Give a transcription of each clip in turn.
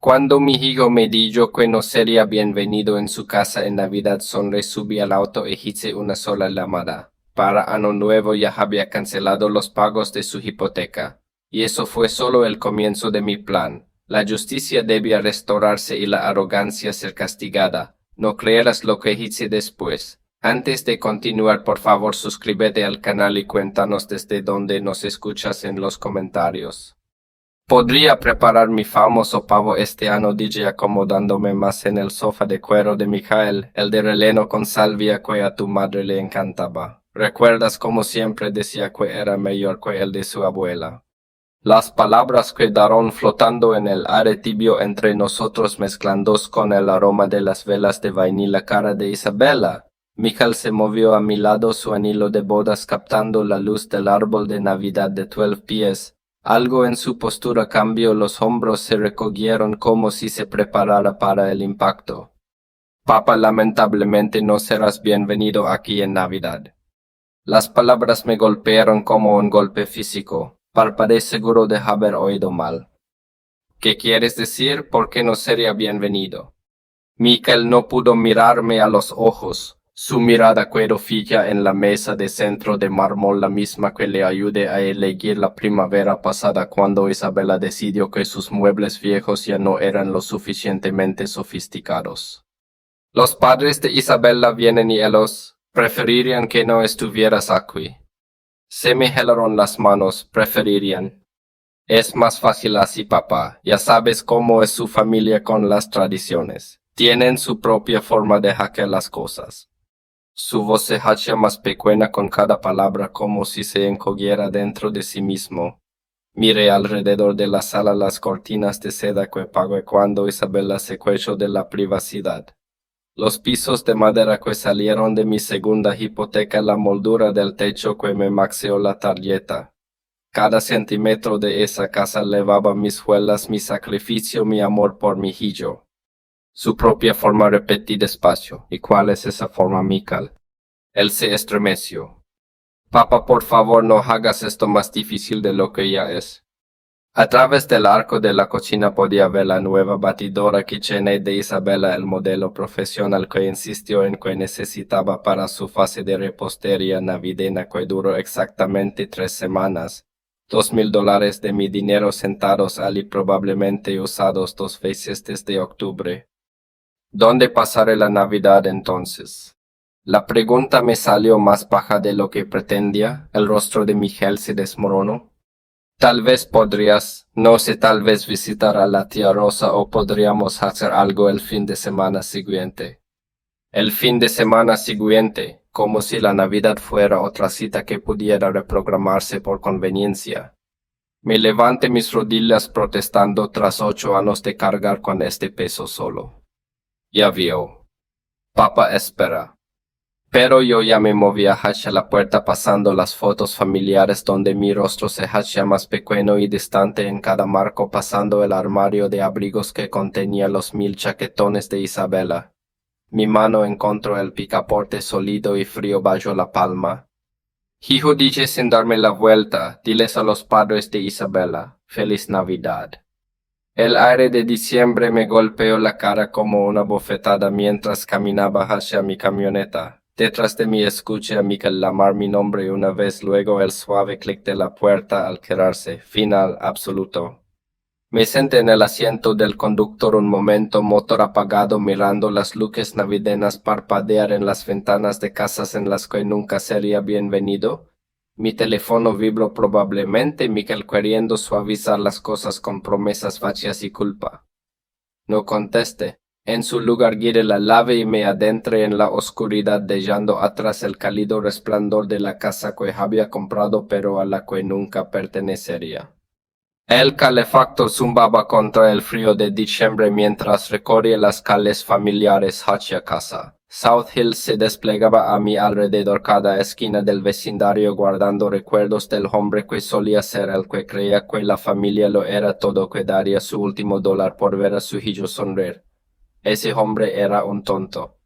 Cuando mi hijo me dijo que no sería bienvenido en su casa en Navidad, subí al auto y hice una sola llamada. Para Año Nuevo ya había cancelado los pagos de su hipoteca. Y eso fue solo el comienzo de mi plan. La justicia debía restaurarse y la arrogancia ser castigada. No creerás lo que hice después. Antes de continuar, por favor, suscríbete al canal y cuéntanos desde dónde nos escuchas en los comentarios. Podría preparar mi famoso pavo este año, dije acomodándome más en el sofá de cuero de Michael, el de releno con salvia que a tu madre le encantaba. ¿Recuerdas como siempre decía que era mejor que el de su abuela? Las palabras quedaron flotando en el aire tibio entre nosotros, mezclándose con el aroma de las velas de vainilla cara de Isabela. Michael se movió a mi lado, su anillo de bodas captando la luz del árbol de Navidad de 12 pies. Algo en su postura cambió, los hombros se recogieron como si se preparara para el impacto. Papá, lamentablemente no serás bienvenido aquí en Navidad. Las palabras me golpearon como un golpe físico. Parpadeé seguro de haber oído mal. ¿Qué quieres decir? ¿Por qué no sería bienvenido? Michael no pudo mirarme a los ojos. Su mirada quedó fija en la mesa de centro de mármol, la misma que le ayudé a elegir la primavera pasada cuando Isabela decidió que sus muebles viejos ya no eran lo suficientemente sofisticados. Los padres de Isabela vienen y ellos preferirían que no estuvieras aquí. Se me helaron las manos. Preferirían. Es más fácil así, papá. Ya sabes cómo es su familia con las tradiciones. Tienen su propia forma de hackear las cosas. Su voz se hacía más pequeña con cada palabra, como si se encogiera dentro de sí mismo. Miré alrededor de la sala, las cortinas de seda que pagué cuando Isabela se quejó de la privacidad. Los pisos de madera que salieron de mi segunda hipoteca, la moldura del techo que me maxeó la tarjeta. Cada centímetro de esa casa levaba mis juelas, mi sacrificio, mi amor por mi hijo. Su propia forma, repetí despacio. ¿Y cuál es esa forma, Michael? Él se estremeció. Papá, por favor, no hagas esto más difícil de lo que ya es. A través del arco de la cocina podía ver la nueva batidora KitchenAid de Isabela, el modelo profesional que insistió en que necesitaba para su fase de repostería navideña que duró exactamente 3 semanas. $2,000 de mi dinero sentados allí, probablemente usados 2 veces desde octubre. ¿Dónde pasaré la Navidad entonces? La pregunta me salió más baja de lo que pretendía. El rostro de Michael se desmoronó. Tal vez podrías, no sé, tal vez visitar a la tía Rosa, o podríamos hacer algo el fin de semana siguiente. El fin de semana siguiente, como si la Navidad fuera otra cita que pudiera reprogramarse por conveniencia. Me levanté mis rodillas protestando tras 8 años de cargar con este peso solo. Ya vio. Papá, espera. Pero yo ya me movía hacia la puerta, pasando las fotos familiares donde mi rostro se hacía más pequeño y distante en cada marco, pasando el armario de abrigos que contenía los 1000 chaquetones de Isabela. Mi mano encontró el picaporte sólido y frío bajo la palma. Hijo, dije sin darme la vuelta, diles a los padres de Isabela, Feliz Navidad. El aire de diciembre me golpeó la cara como una bofetada mientras caminaba hacia mi camioneta. Detrás de mí escuché a Michael llamar mi nombre una vez, luego el suave clic de la puerta al cerrarse. Final absoluto. Me senté en el asiento del conductor un momento, motor apagado, mirando las luces navideñas parpadear en las ventanas de casas en las que nunca sería bienvenido. Mi teléfono vibró, probablemente Michael queriendo suavizar las cosas con promesas vacías y culpa. No contesté. En su lugar giré la llave y me adentré en la oscuridad, dejando atrás el cálido resplandor de la casa que había comprado pero a la que nunca pertenecería. El calefactor zumbaba contra el frío de diciembre mientras recorría las calles familiares hacia casa. South Hill se desplegaba a mi alrededor, cada esquina del vecindario guardando recuerdos del hombre que solía ser, el que creía que la familia lo era todo, que daría su último dólar por ver a su hijo sonreír. Ese hombre era un tonto.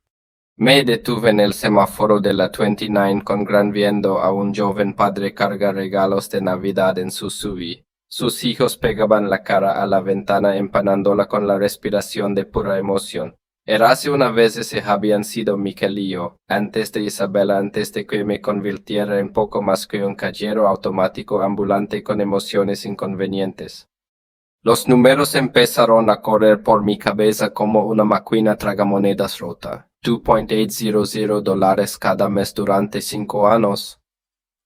Me detuve en el semáforo de la 29 con gran viendo a un joven padre cargar regalos de Navidad en su SUV. Sus hijos pegaban la cara a la ventana empanándola con la respiración de pura emoción. Érase una vez ese habían sido Miquel y yo, antes de Isabela, antes de que me convirtiera en poco más que un cajero automático ambulante con emociones inconvenientes. Los números empezaron a correr por mi cabeza como una máquina tragamonedas rota. $2.800 cada mes durante 5 años.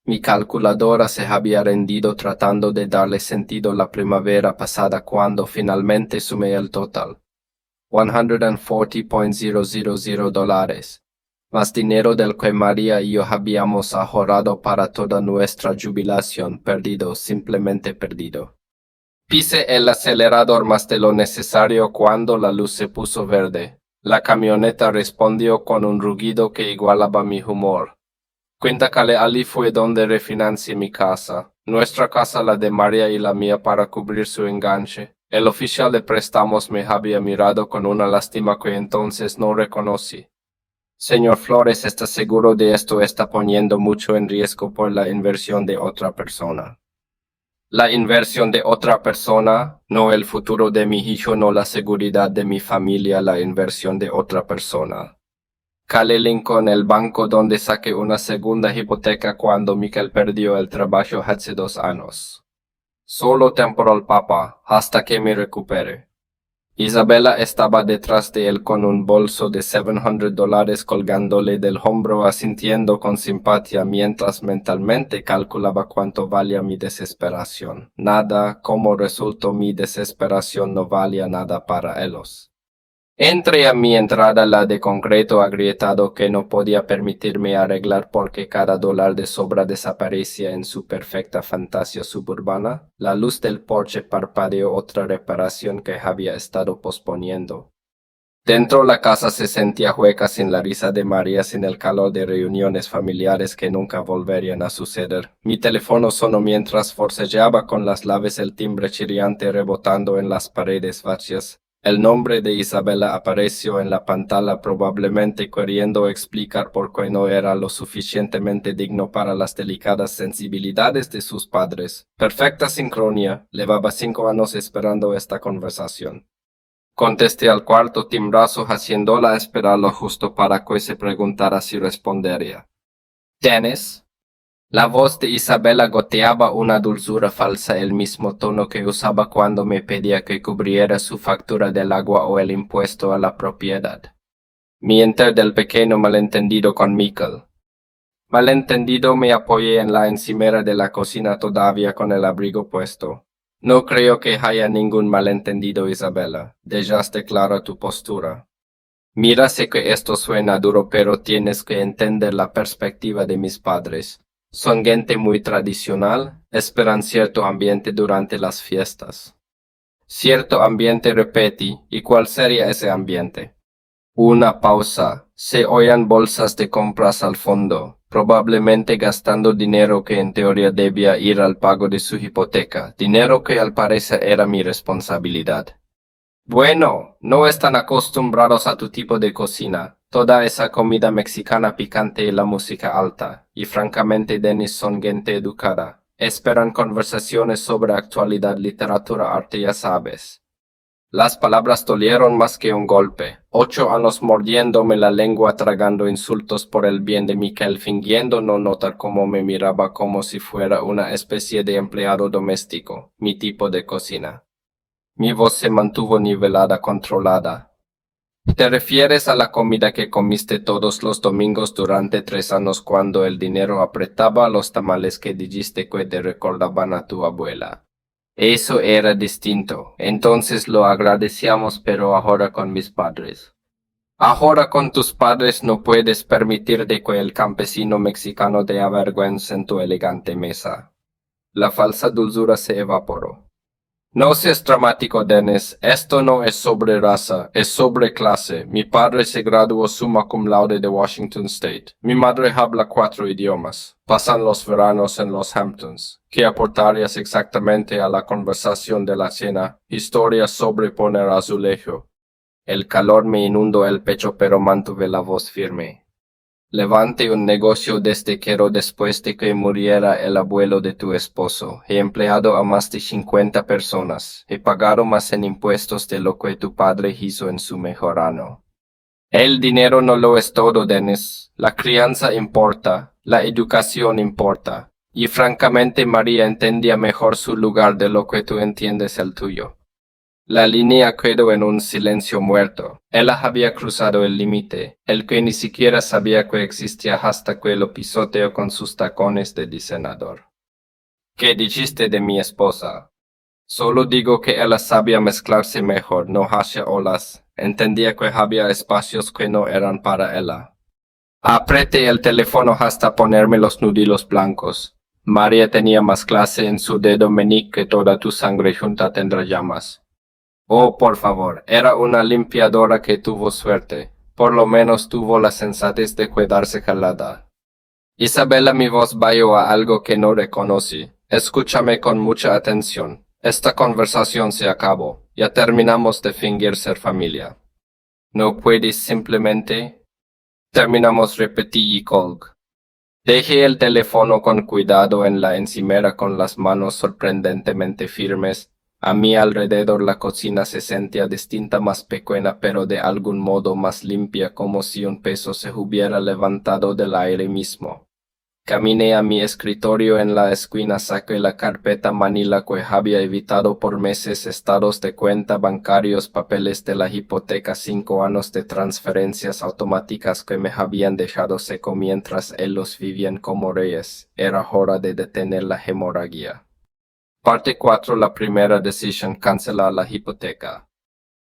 Mi calculadora se había rendido tratando de darle sentido la primavera pasada cuando finalmente sumé el total. $140.000. Más dinero del que María y yo habíamos ahorrado para toda nuestra jubilación, perdido, simplemente perdido. Pisé el acelerador más de lo necesario cuando la luz se puso verde. La camioneta respondió con un rugido que igualaba mi humor. Cuéntale allí fue donde refinancié mi casa. Nuestra casa, la de María y la mía, para cubrir su enganche. El oficial de préstamos me había mirado con una lástima que entonces no reconocí. Señor Flores, ¿está seguro de esto? Está poniendo mucho en riesgo por la inversión de otra persona. La inversión de otra persona, no el futuro de mi hijo, no la seguridad de mi familia, la inversión de otra persona. Cale Lincoln, el banco donde saqué una segunda hipoteca cuando Miquel perdió el trabajo hace 2 años. Solo temporal, papá, hasta que me recupere. Isabela estaba detrás de él con un bolso de $700 colgándole del hombro, asintiendo con simpatía mientras mentalmente calculaba cuánto valía mi desesperación. Nada, como resultó, mi desesperación no valía nada para ellos. Entré a mi entrada, la de concreto agrietado que no podía permitirme arreglar porque cada dólar de sobra desaparecía en su perfecta fantasía suburbana. La luz del porche parpadeó, otra reparación que había estado posponiendo. Dentro la casa se sentía hueca, sin la risa de María, sin el calor de reuniones familiares que nunca volverían a suceder. Mi teléfono sonó mientras forcejeaba con las llaves, el timbre chirriante rebotando en las paredes vacías. El nombre de Isabela apareció en la pantalla, probablemente queriendo explicar por qué no era lo suficientemente digno para las delicadas sensibilidades de sus padres. Perfecta sincronía. Llevaba 5 años esperando esta conversación. Contesté al cuarto timbrazo, haciéndola esperar lo justo para que se preguntara si respondería. ¿Dennis? La voz de Isabela goteaba una dulzura falsa, el mismo tono que usaba cuando me pedía que cubriera su factura del agua o el impuesto a la propiedad. Mientras del pequeño malentendido con Miquel. Malentendido, me apoyé en la encimera de la cocina todavía con el abrigo puesto. No creo que haya ningún malentendido, Isabela. Dejaste clara tu postura. Mira, sé que esto suena duro, pero tienes que entender la perspectiva de mis padres. Son gente muy tradicional, esperan cierto ambiente durante las fiestas. Cierto ambiente, repetí, ¿y cuál sería ese ambiente? Una pausa. Se oían bolsas de compras al fondo, probablemente gastando dinero que en teoría debía ir al pago de su hipoteca, dinero que al parecer era mi responsabilidad. Bueno, no están acostumbrados a tu tipo de cocina, toda esa comida mexicana picante y la música alta, y francamente Dennis son gente educada. Esperan conversaciones sobre actualidad, literatura, arte, ya sabes. Las palabras dolieron más que un golpe. 8 años mordiéndome la lengua, tragando insultos por el bien de Miquel, fingiendo no notar cómo me miraba como si fuera una especie de empleado doméstico, mi tipo de cocina. Mi voz se mantuvo nivelada, controlada. ¿Te refieres a la comida que comiste todos los domingos durante 3 años cuando el dinero apretaba, los tamales que dijiste que te recordaban a tu abuela? Eso era distinto. Entonces lo agradecíamos, pero ahora con mis padres. Ahora con tus padres no puedes permitir de que el campesino mexicano te avergüence en tu elegante mesa. La falsa dulzura se evaporó. No seas dramático, Dennis. Esto no es sobre raza, es sobre clase. Mi padre se graduó summa cum laude de Washington State. Mi madre habla 4 idiomas. Pasan los veranos en los Hamptons. ¿Qué aportarías exactamente a la conversación de la cena? Historias sobre poner azulejo. El calor me inundó el pecho, pero mantuve la voz firme. Levante un negocio desde cero después de que muriera el abuelo de tu esposo. He empleado a más de 50 personas. He pagado más en impuestos de lo que tu padre hizo en su mejor año. El dinero no lo es todo, Dennis. La crianza importa, la educación importa. Y francamente María entendía mejor su lugar de lo que tú entiendes el tuyo. La línea quedó en un silencio muerto. Ella había cruzado el límite, el que ni siquiera sabía que existía hasta que lo pisoteó con sus tacones de diseñador. ¿Qué dijiste de mi esposa? Solo digo que ella sabía mezclarse mejor, no hacía olas. Entendía que había espacios que no eran para ella. Apreté el teléfono hasta ponerme los nudillos blancos. María tenía más clase en su dedo meñique que toda tu sangre junta tendrá llamas. Oh, por favor, era una limpiadora que tuvo suerte. Por lo menos tuvo la sensatez de quedarse calada. Isabela, mi voz vayó a algo que no reconocí. Escúchame con mucha atención. Esta conversación se acabó. Ya terminamos de fingir ser familia. ¿No puedes simplemente? Terminamos, repetí y colg. Dejé el teléfono con cuidado en la encimera con las manos sorprendentemente firmes. A mi alrededor la cocina se sentía distinta, más pequeña, pero de algún modo más limpia, como si un peso se hubiera levantado del aire mismo. Caminé a mi escritorio en la esquina, saqué la carpeta manila que había evitado por meses, estados de cuenta bancarios, papeles de la hipoteca, 5 años de transferencias automáticas que me habían dejado seco mientras ellos vivían como reyes. Era hora de detener la hemorragia. Parte 4. La primera decisión: cancelar la hipoteca.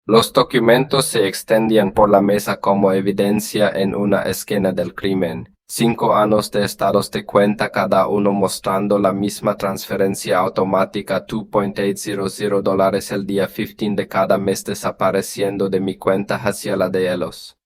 Los documentos se extendían por la mesa como evidencia en una esquina del crimen. 5 años de estados de cuenta, cada uno mostrando la misma transferencia automática, $2.800 el día 15 de cada mes, desapareciendo de mi cuenta hacia la de ellos.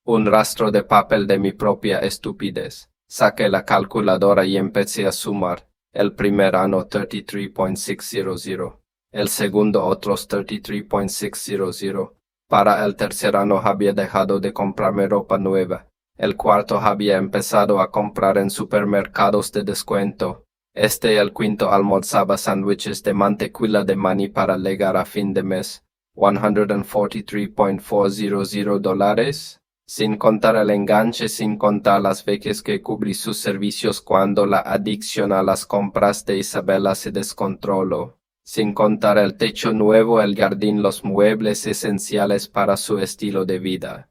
Un rastro de papel de mi propia estupidez. Saqué la calculadora y empecé a sumar. El primer año $33.600. El segundo otros $33.600. Para el tercer año había dejado de comprarme ropa nueva. El cuarto había empezado a comprar en supermercados de descuento. El quinto almorzaba sándwiches de mantequilla de maní para llegar a fin de mes. $143.400. Sin contar el enganche, sin contar las veces que cubrí sus servicios cuando la adicción a las compras de Isabela se descontroló. Sin contar el techo nuevo, el jardín, los muebles esenciales para su estilo de vida.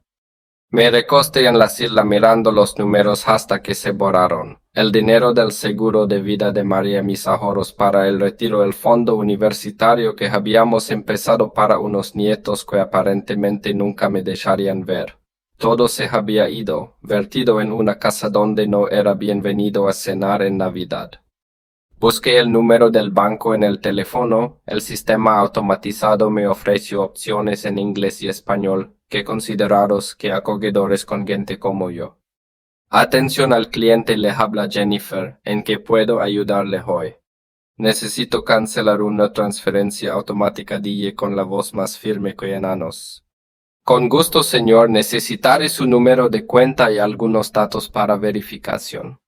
Me recosté en la silla mirando los números hasta que se borraron. El dinero del seguro de vida de María, mis ahorros para el retiro, el fondo universitario que habíamos empezado para unos nietos que aparentemente nunca me dejarían ver. Todo se había ido, vertido en una casa donde no era bienvenido a cenar en Navidad. Busqué el número del banco en el teléfono. El sistema automatizado me ofreció opciones en inglés y español. Qué considerados, qué acogedores con gente como yo. Atención al cliente, le habla Jennifer. ¿En qué puedo ayudarle hoy? Necesito cancelar una transferencia automática, dije con la voz más firme que en años. Con gusto, señor. Necesitaré su número de cuenta y algunos datos para verificación.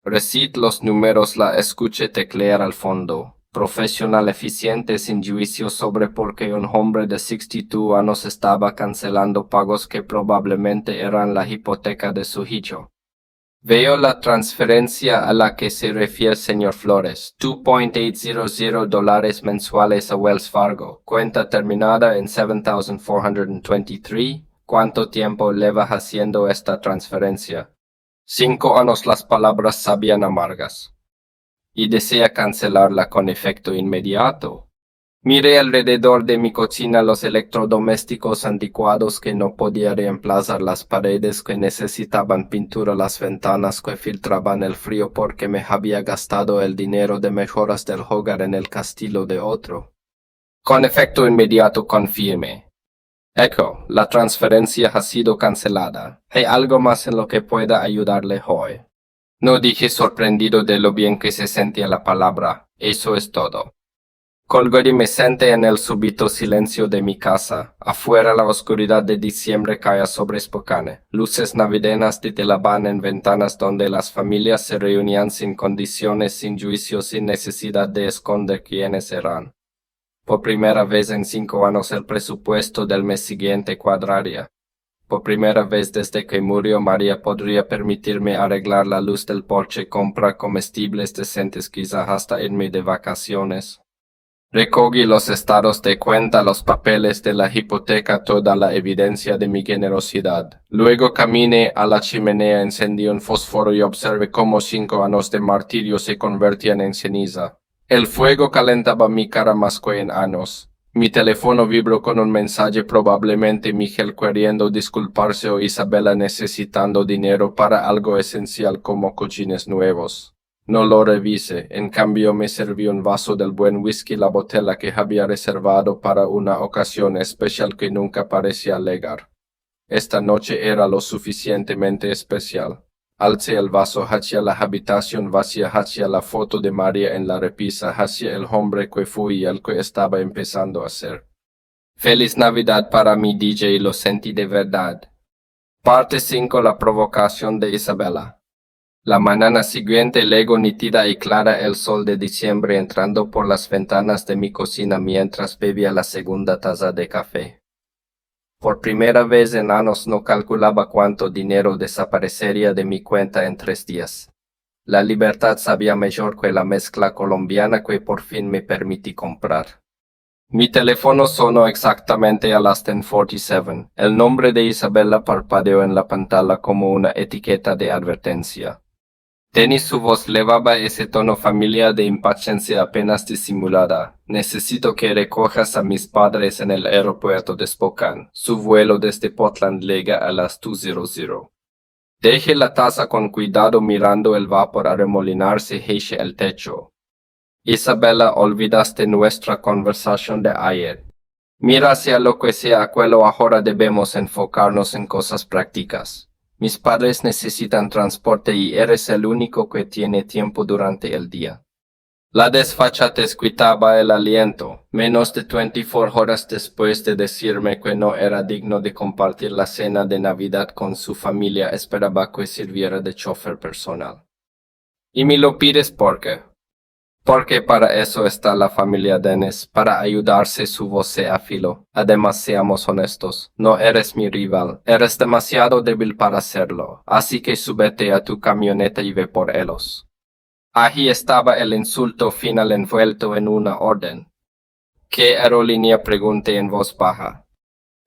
Recit los números, la escuché teclear al fondo. Profesional eficiente, sin juicio sobre por qué un hombre de 62 años estaba cancelando pagos que probablemente eran la hipoteca de su hijo. Veo la transferencia a la que se refiere señor Flores. $2.800 mensuales a Wells Fargo. Cuenta terminada en 7,423. ¿Cuánto tiempo lleva haciendo esta transferencia? 5 años. Las palabras sabían amargas. ¿Y desea cancelarla con efecto inmediato? Miré alrededor de mi cocina los electrodomésticos anticuados que no podía reemplazar, las paredes que necesitaban pintura, las ventanas que filtraban el frío porque me había gastado el dinero de mejoras del hogar en el castillo de otro. Con efecto inmediato, confirmé. Echo, la transferencia ha sido cancelada. ¿Hay algo más en lo que pueda ayudarle hoy? No, dije, sorprendido de lo bien que se sentía la palabra. Eso es todo. Colgo y me senté en el súbito silencio de mi casa. Afuera la oscuridad de diciembre caía sobre Spokane. Luces navideñas titilaban en ventanas donde las familias se reunían sin condiciones, sin juicio, sin necesidad de esconder quiénes eran. Por primera vez en 5 años el presupuesto del mes siguiente cuadraría. Por primera vez desde que murió María podría permitirme arreglar la luz del porche, comprar comestibles decentes, quizá hasta irme de vacaciones. Recogí los estados de cuenta, los papeles de la hipoteca, toda la evidencia de mi generosidad. Luego caminé a la chimenea, encendí un fósforo y observé cómo 5 años de martirio se convertían en ceniza. El fuego calentaba mi cara más que en años. Mi teléfono vibró con un mensaje, probablemente Miguel queriendo disculparse o Isabela necesitando dinero para algo esencial como cojines nuevos. No lo revisé, en cambio me serví un vaso del buen whisky, la botella que había reservado para una ocasión especial que nunca parecía llegar. Esta noche era lo suficientemente especial. Alcé el vaso hacia la habitación vacía, hacia la foto de María en la repisa, hacia el hombre que fui y el que estaba empezando a ser. Feliz Navidad para mi DJ, lo sentí de verdad. Parte 5. La provocación de Isabela. La mañana siguiente llegó nítida y clara el sol de diciembre entrando por las ventanas de mi cocina mientras bebía la segunda taza de café. Por primera vez en años no calculaba cuánto dinero desaparecería de mi cuenta en 3 días. La libertad sabía mejor que la mezcla colombiana que por fin me permití comprar. Mi teléfono sonó exactamente a las 10:47. El nombre de Isabela parpadeó en la pantalla como una etiqueta de advertencia. Su voz levaba ese tono familiar de impaciencia apenas disimulada. Necesito que recojas a mis padres en el aeropuerto de Spokane. Su vuelo desde Portland llega a las 2:00. Dejé la taza con cuidado mirando el vapor arremolinarse hacia el techo. Isabela, olvidaste nuestra conversación de ayer. Mira hacia lo que sea aquello, ahora debemos enfocarnos en cosas prácticas. Mis padres necesitan transporte y eres el único que tiene tiempo durante el día. La desfachatez quitaba el aliento, menos de 24 horas después de decirme que no era digno de compartir la cena de Navidad con su familia, esperaba que sirviera de chofer personal. ¿Y me lo pides por qué? Porque para eso está la familia Dennis, para ayudarse. Su voz se afiló. Además, seamos honestos, no eres mi rival, eres demasiado débil para hacerlo, así que súbete a tu camioneta y ve por ellos. Allí estaba el insulto final envuelto en una orden. ¿Qué aerolínea? Pregunté en voz baja.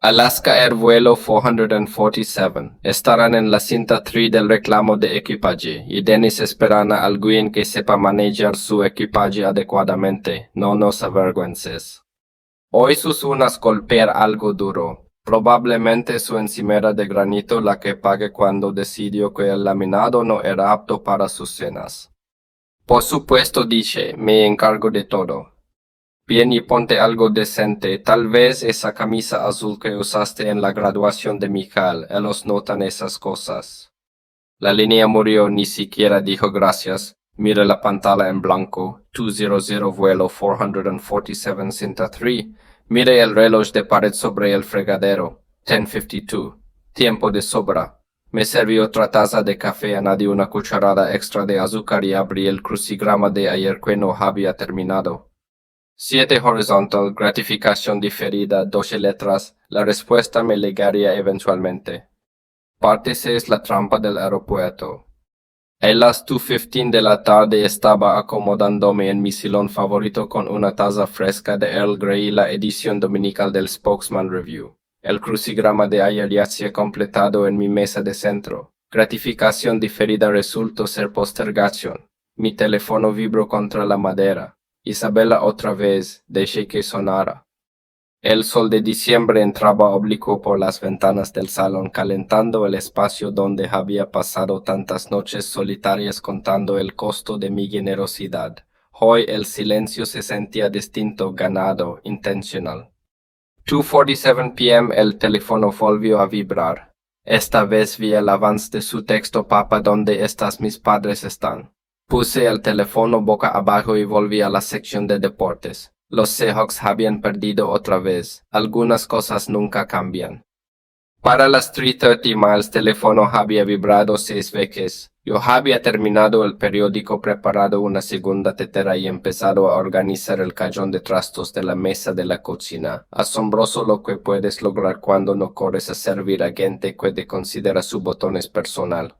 Alaska Air vuelo 447. Estarán en la cinta 3 del reclamo de equipaje, y Dennis esperará a alguien que sepa manejar su equipaje adecuadamente. No nos avergüences. Hoy sus uñas golpear algo duro. Probablemente su encimera de granito la que pague cuando decidió que el laminado no era apto para sus cenas. Por supuesto, dije, me encargo de todo. Bien, y ponte algo decente, tal vez esa camisa azul que usaste en la graduación de Michael, ellos notan esas cosas. La línea murió, ni siquiera dijo gracias. Mira la pantalla en blanco, 200 vuelo 447 cinta 3. Mire el reloj de pared sobre el fregadero, 10:52. Tiempo de sobra. Me serví otra taza de café, añadí una cucharada extra de azúcar y abrí el crucigrama de ayer que no había terminado. 7 horizontal, gratificación diferida, 12 letras, la respuesta me llegaría eventualmente. Parte 6. La trampa del aeropuerto. A las 2:15 de la tarde estaba acomodándome en mi salón favorito con una taza fresca de Earl Grey y la edición dominical del Spokesman Review. El crucigrama de ayer yacía completado en mi mesa de centro. Gratificación diferida resultó ser postergación. Mi teléfono vibró contra la madera. Isabela otra vez, dejé que sonara. El sol de diciembre entraba oblicuo por las ventanas del salón, calentando el espacio donde había pasado tantas noches solitarias contando el costo de mi generosidad. Hoy el silencio se sentía distinto, ganado, intencional. 2:47 p.m. el teléfono volvió a vibrar. Esta vez vi el avance de su texto: Papá, ¿dónde estás? Mis padres están. Puse el teléfono boca abajo y volví a la sección de deportes. Los Seahawks habían perdido otra vez. Algunas cosas nunca cambian. Para las 3:30 miles, teléfono había vibrado 6 veces. Yo había terminado el periódico, preparado una segunda tetera y empezado a organizar el cajón de trastos de la mesa de la cocina. Asombroso lo que puedes lograr cuando no corres a servir a gente que te considera su botones personal.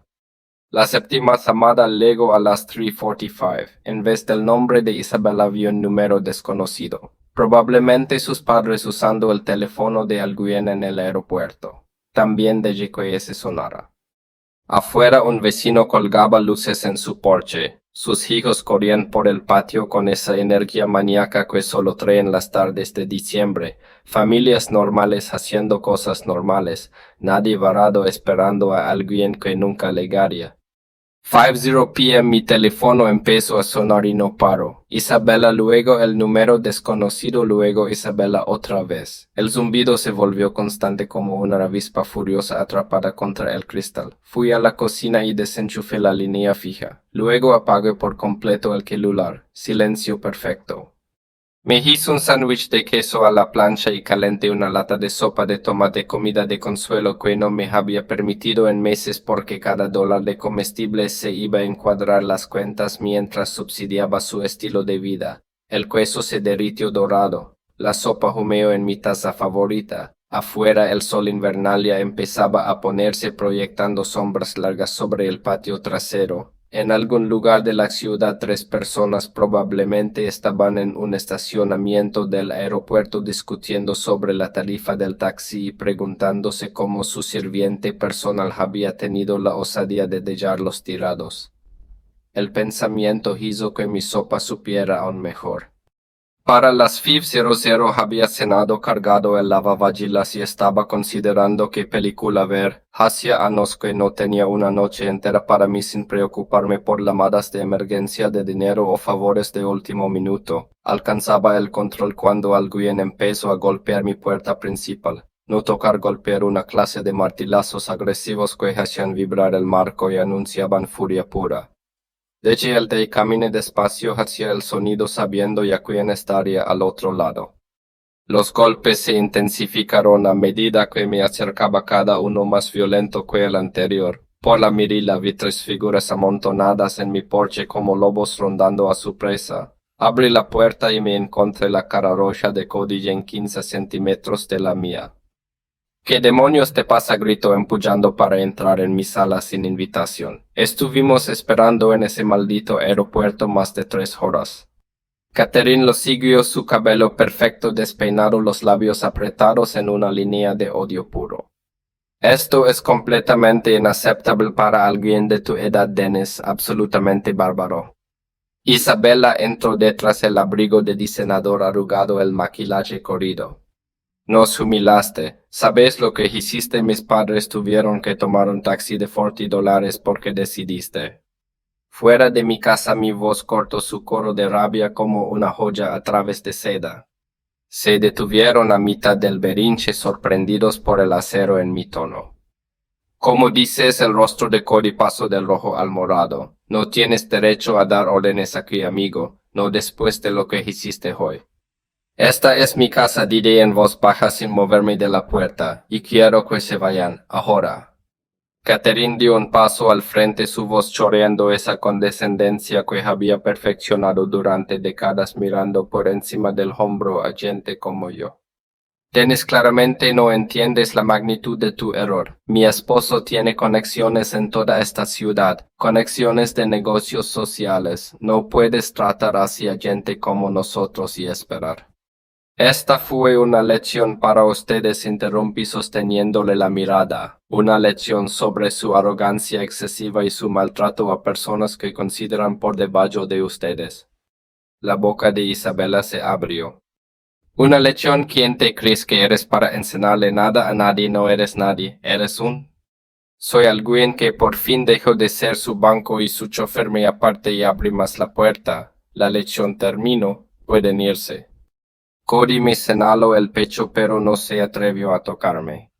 La séptima llamada llegó a las 3:45. En vez del nombre de Isabella vio un número desconocido. Probablemente sus padres usando el teléfono de alguien en el aeropuerto. También dejé que ese sonara. Afuera un vecino colgaba luces en su porche. Sus hijos corrían por el patio con esa energía maníaca que solo traen las tardes de diciembre. Familias normales haciendo cosas normales. Nadie varado esperando a alguien que nunca llegaría. 5:00 p.m. mi teléfono empezó a sonar y no paró. Isabella, luego el número desconocido, luego Isabella otra vez. El zumbido se volvió constante como una avispa furiosa atrapada contra el cristal. Fui a la cocina y desenchufé la línea fija. Luego apagué por completo el celular. Silencio perfecto. Me hice un sándwich de queso a la plancha y calenté una lata de sopa de tomate, comida de consuelo que no me había permitido en meses porque cada dólar de comestibles se iba a encuadrar las cuentas mientras subsidiaba su estilo de vida. El queso se derritió dorado. La sopa humeó en mi taza favorita. Afuera el sol invernal ya empezaba a ponerse, proyectando sombras largas sobre el patio trasero. En algún lugar de la ciudad 3 personas probablemente estaban en un estacionamiento del aeropuerto discutiendo sobre la tarifa del taxi y preguntándose cómo su sirviente personal había tenido la osadía de dejarlos tirados. El pensamiento hizo que mi sopa supiera aún mejor. Para las 5:00 había cenado, cargado el lavavajillas y estaba considerando qué película ver. Hacía años que no tenía una noche entera para mí sin preocuparme por llamadas de emergencia de dinero o favores de último minuto. Alcanzaba el control cuando alguien empezó a golpear mi puerta principal. No tocar golpear una clase de martillazos agresivos que hacían vibrar el marco y anunciaban furia pura. Dejé el té y caminé despacio hacia el sonido sabiendo ya quién estaría al otro lado. Los golpes se intensificaron a medida que me acercaba, cada uno más violento que el anterior. Por la mirilla vi 3 figuras amontonadas en mi porche como lobos rondando a su presa. Abrí la puerta y me encontré la cara roja de Cody Jenkins a centímetros de la mía. ¿Qué demonios te pasa?, gritó empullando para entrar en mi sala sin invitación. Estuvimos esperando en ese maldito aeropuerto más de 3 horas. Catherine lo siguió, su cabello perfecto despeinado, los labios apretados en una línea de odio puro. Esto es completamente inaceptable para alguien de tu edad, Dennis, absolutamente bárbaro. Isabella entró detrás del abrigo de diseñador arrugado, el maquillaje corrido. Nos humillaste. ¿Sabes lo que hiciste? Mis padres tuvieron que tomar un taxi de $40 porque decidiste. Fuera de mi casa mi voz cortó su coro de rabia como una joya a través de seda. Se detuvieron a mitad del berrinche, sorprendidos por el acero en mi tono. Como dices, el rostro de Cody pasó del rojo al morado. No tienes derecho a dar órdenes aquí, amigo, no después de lo que hiciste hoy. Esta es mi casa, dije en voz baja sin moverme de la puerta, y quiero que se vayan, ahora. Catherine dio un paso al frente, su voz chorreando esa condescendencia que había perfeccionado durante décadas, mirando por encima del hombro a gente como yo. Dennis, claramente no entiendes la magnitud de tu error. Mi esposo tiene conexiones en toda esta ciudad, conexiones de negocios sociales. No puedes tratar así a gente como nosotros y esperar. Esta fue una lección para ustedes, interrumpí sosteniéndole la mirada. Una lección sobre su arrogancia excesiva y su maltrato a personas que consideran por debajo de ustedes. La boca de Isabella se abrió. Una lección. ¿Quién te crees que eres para enseñarle nada a nadie? No eres nadie, eres un... Soy alguien que por fin dejó de ser su banco y su chofer. Me aparte y abrí más la puerta. La lección terminó, pueden irse. Cody me señaló el pecho pero no se atrevió a tocarme.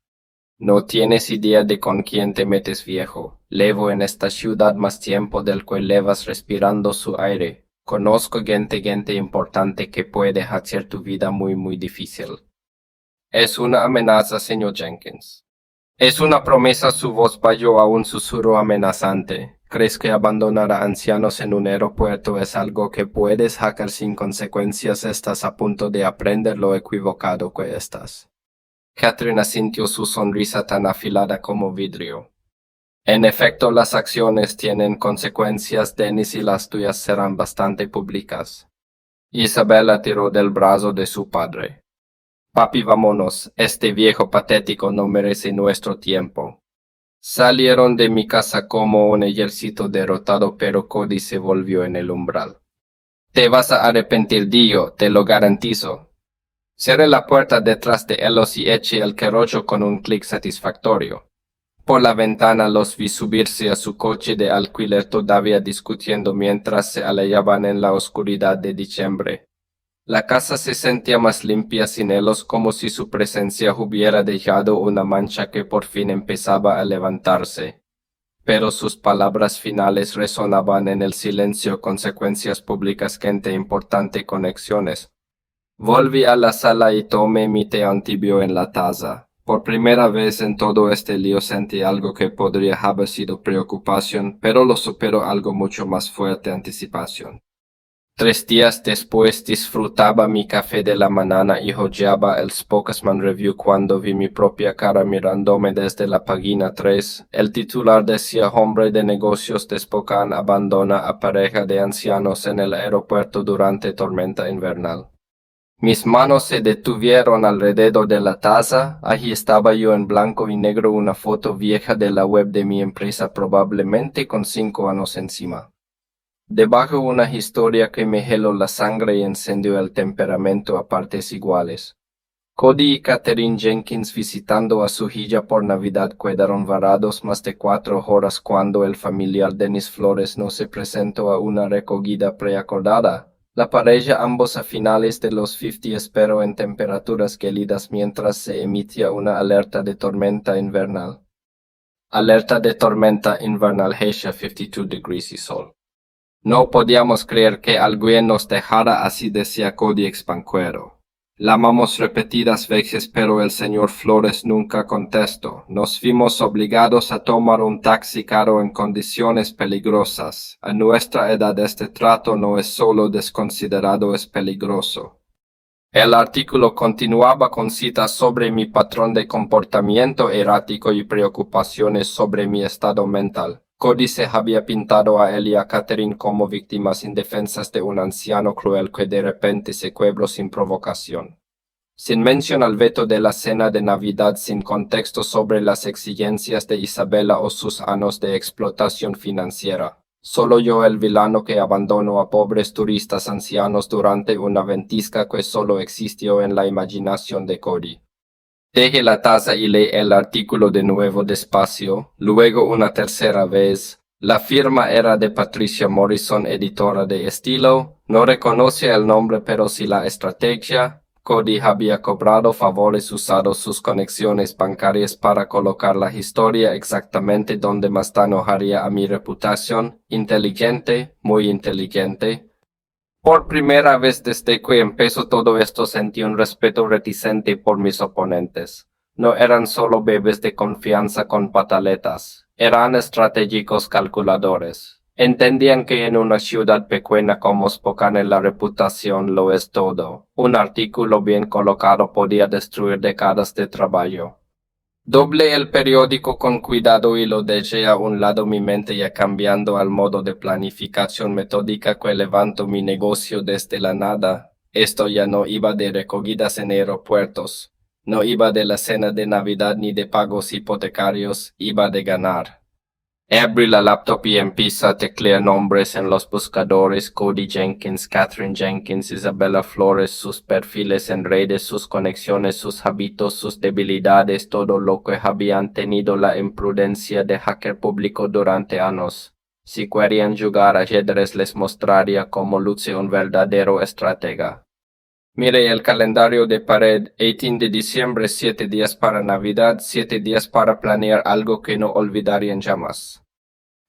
No tienes idea de con quién te metes, viejo. Llevo en esta ciudad más tiempo del que llevas respirando su aire. Conozco gente importante que puede hacer tu vida muy difícil. Es una amenaza, señor Jenkins. Es una promesa, su voz bajó a un susurro amenazante. ¿Crees que abandonar a ancianos en un aeropuerto es algo que puedes hacer sin consecuencias? Estás a punto de aprender lo equivocado que estás. Catherine asintió, su sonrisa tan afilada como vidrio. En efecto, las acciones tienen consecuencias, Dennis, y las tuyas serán bastante públicas. Isabella tiró del brazo de su padre. Papi, vámonos, este viejo patético no merece nuestro tiempo. Salieron de mi casa como un ejército derrotado, pero Cody se volvió en el umbral. Te vas a arrepentir, Dio, te lo garantizo. Cerré la puerta detrás de ellos y eché el querollo con un clic satisfactorio. Por la ventana los vi subirse a su coche de alquiler, todavía discutiendo mientras se alejaban en la oscuridad de diciembre. La casa se sentía más limpia sin ellos, como si su presencia hubiera dejado una mancha que por fin empezaba a levantarse. Pero sus palabras finales resonaban en el silencio: consecuencias públicas, gente importante, conexiones. Volví a la sala y tomé mi té antibio en la taza. Por primera vez en todo este lío sentí algo que podría haber sido preocupación, pero lo superó algo mucho más fuerte: anticipación. 3 días después disfrutaba mi café de la mañana y hojeaba el Spokesman Review cuando vi mi propia cara mirándome desde la página 3. El titular decía: hombre de negocios de Spokane abandona a pareja de ancianos en el aeropuerto durante tormenta invernal. Mis manos se detuvieron alrededor de la taza. Allí estaba yo en blanco y negro, una foto vieja de la web de mi empresa, probablemente con 5 años encima. Debajo una historia que me heló la sangre y encendió el temperamento a partes iguales. Cody y Catherine Jenkins visitando a su hija por Navidad quedaron varados más de 4 horas cuando el familiar Dennis Flores no se presentó a una recogida preacordada. La pareja, ambos a finales de los 50, esperó en temperaturas gélidas mientras se emitía una alerta de tormenta invernal. Alerta de tormenta invernal, Geisha 52 degrees y sol. No podíamos creer que alguien nos dejara así, decía Cody expancuero. Llamamos repetidas veces, pero el señor Flores nunca contestó. Nos vimos obligados a tomar un taxi caro en condiciones peligrosas. A nuestra edad este trato no es solo desconsiderado, es peligroso. El artículo continuaba con citas sobre mi patrón de comportamiento errático y preocupaciones sobre mi estado mental. Cody se había pintado a él y a Catherine como víctimas indefensas de un anciano cruel que de repente se quebró sin provocación. Sin mención al veto de la cena de Navidad, sin contexto sobre las exigencias de Isabella o sus años de explotación financiera. Solo yo, el villano que abandonó a pobres turistas ancianos durante una ventisca que solo existió en la imaginación de Cody. Dejé la taza y leí el artículo de nuevo despacio, luego una tercera vez. La firma era de Patricia Morrison, editora de estilo. No reconoce el nombre, pero sí la estrategia. Cody había cobrado favores, usado sus conexiones bancarias para colocar la historia exactamente donde más daño haría a mi reputación. Inteligente, muy inteligente. Por primera vez desde que empezó todo esto sentí un respeto reticente por mis oponentes. No eran solo bebés de confianza con pataletas, eran estratégicos calculadores. Entendían que en una ciudad pequeña como Spokane la reputación lo es todo. Un artículo bien colocado podía destruir décadas de trabajo. Doblé el periódico con cuidado y lo dejé a un lado, mi mente ya cambiando al modo de planificación metódica que levanto mi negocio desde la nada. Esto ya no iba de recogidas en aeropuertos, no iba de la cena de Navidad ni de pagos hipotecarios, iba de ganar. Abrí la laptop y empecé a teclear nombres en los buscadores: Cody Jenkins, Catherine Jenkins, Isabella Flores, sus perfiles en redes, sus conexiones, sus hábitos, sus debilidades, todo lo que habían tenido la imprudencia de hacer público durante años. Si querían jugar ajedrez les mostraría cómo luce un verdadero estratega. Miré el calendario de pared: 18 de diciembre, 7 días para Navidad, 7 días para planear algo que no olvidarían jamás.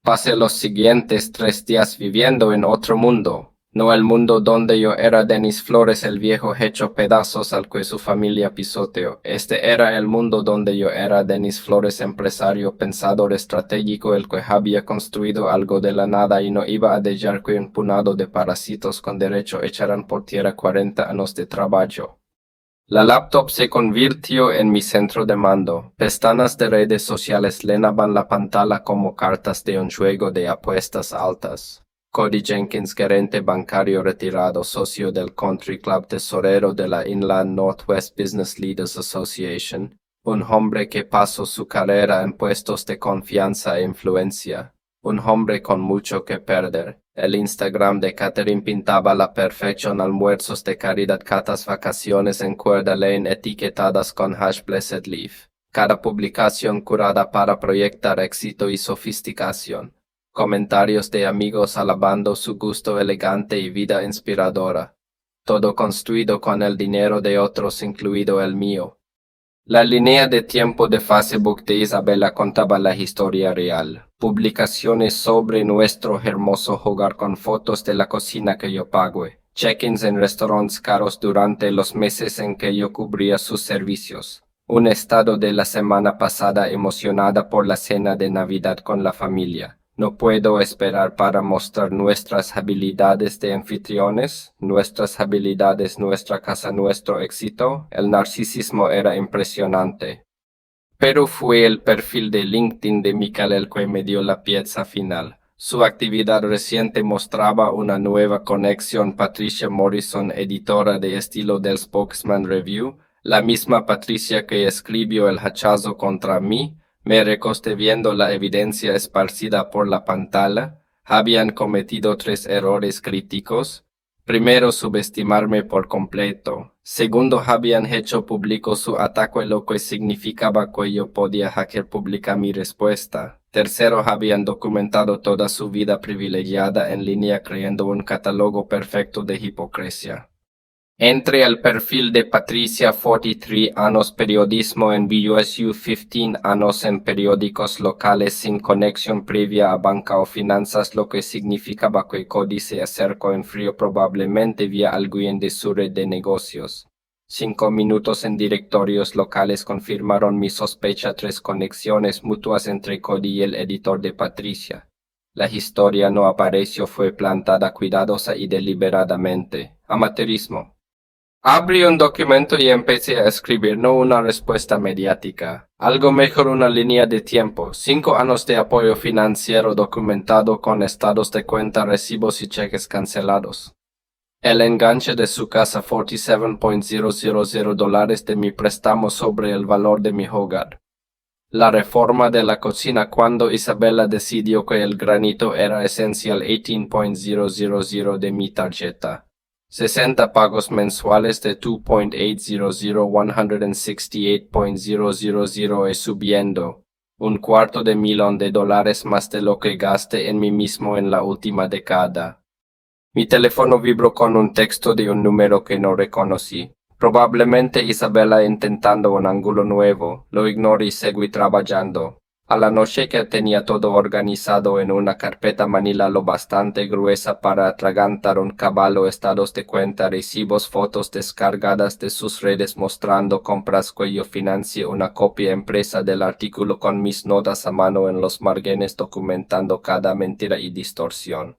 Pasé los siguientes 3 días viviendo en otro mundo. No el mundo donde yo era Denis Flores el viejo hecho pedazos al que su familia pisoteó. Este era el mundo donde yo era Denis Flores empresario, pensador estratégico, el que había construido algo de la nada y no iba a dejar que un punado de parásitos con derecho echaran por tierra 40 años de trabajo. La laptop se convirtió en mi centro de mando. Pestanas de redes sociales llenaban la pantalla como cartas de un juego de apuestas altas. Cody Jenkins, gerente bancario retirado, socio del Country Club, tesorero de la Inland Northwest Business Leaders Association, un hombre que pasó su carrera en puestos de confianza e influencia, un hombre con mucho que perder. El Instagram de Catherine pintaba la perfección: almuerzos de caridad, catas, vacaciones en Coeur d'Alene etiquetadas con #BlessedLeaf. Cada publicación curada para proyectar éxito y sofisticación. Comentarios de amigos alabando su gusto elegante y vida inspiradora. Todo construido con el dinero de otros, incluido el mío. La línea de tiempo de Facebook de Isabela contaba la historia real. Publicaciones sobre nuestro hermoso hogar con fotos de la cocina que yo pagué. Check-ins en restaurantes caros durante los meses en que yo cubría sus servicios. Un estado de la semana pasada emocionada por la cena de Navidad con la familia. No puedo esperar para mostrar nuestras habilidades de anfitriones, nuestras habilidades, nuestra casa, nuestro éxito. El narcisismo era impresionante. Pero fue el perfil de LinkedIn de Michael el que me dio la pieza final. Su actividad reciente mostraba una nueva conexión. Patricia Morrison, editora de estilo del Spokesman Review, la misma Patricia que escribió el hachazo contra mí, me recosté viendo la evidencia esparcida por la pantalla. Habían cometido 3 errores críticos. Primero, subestimarme por completo. Segundo, habían hecho público su ataque, lo que significaba que yo podía hacer pública mi respuesta. Tercero, habían documentado toda su vida privilegiada en línea creando un catálogo perfecto de hipocresía. Entre el perfil de Patricia, 43 años, periodismo en BUSU, 15 años en periódicos locales sin conexión previa a banca o finanzas, lo que significaba que Cody se acercó en frío, probablemente vía alguien de su red de negocios. 5 minutos en directorios locales confirmaron mi sospecha: 3 conexiones mutuas entre Cody y el editor de Patricia. La historia no apareció, fue plantada cuidadosa y deliberadamente. Amateurismo. Abrí un documento y empecé a escribir, no una respuesta mediática. Algo mejor, una línea de tiempo. 5 años de apoyo financiero documentado con estados de cuenta, recibos y cheques cancelados. El enganche de su casa, $47,000 de mi préstamo sobre el valor de mi hogar. La reforma de la cocina cuando Isabela decidió que el granito era esencial, $18,000 de mi tarjeta. 60 pagos mensuales de $2,800, $168,000 y subiendo. $250,000 más de lo que gasté en mí mismo en la última década. Mi teléfono vibró con un texto de un número que no reconocí. Probablemente Isabela intentando un ángulo nuevo. Lo ignoré y seguí trabajando. A la noche, que tenía todo organizado en una carpeta Manila lo bastante gruesa para atragantar un caballo, estados de cuenta, recibos, fotos descargadas de sus redes mostrando compras que yo financié, una copia impresa del artículo con mis notas a mano en los márgenes documentando cada mentira y distorsión.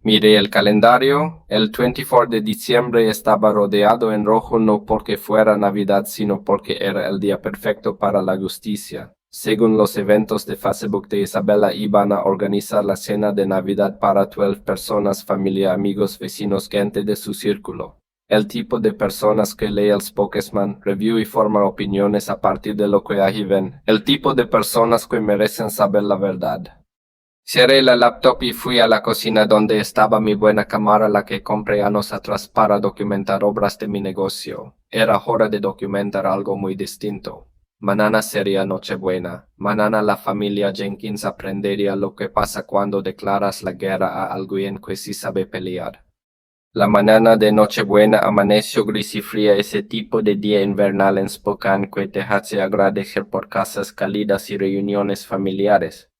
Miré el calendario. El 24 de diciembre estaba rodeado en rojo, no porque fuera Navidad, sino porque era el día perfecto para la justicia. Según los eventos de Facebook de Isabela, iban a organizar la cena de Navidad para 12 personas, familia, amigos, vecinos, gente de su círculo. El tipo de personas que lee el Spokesman Review y forma opiniones a partir de lo que allí ven. El tipo de personas que merecen saber la verdad. Cerré la laptop y fui a la cocina donde estaba mi buena cámara, la que compré años atrás para documentar obras de mi negocio. Era hora de documentar algo muy distinto. Mañana sería Nochebuena. Mañana la familia Jenkins aprendería lo que pasa cuando declaras la guerra a alguien que sí sabe pelear. La mañana de Nochebuena amaneció gris y fría, ese tipo de día invernal en Spokane que te hace agradecer por casas cálidas y reuniones familiares.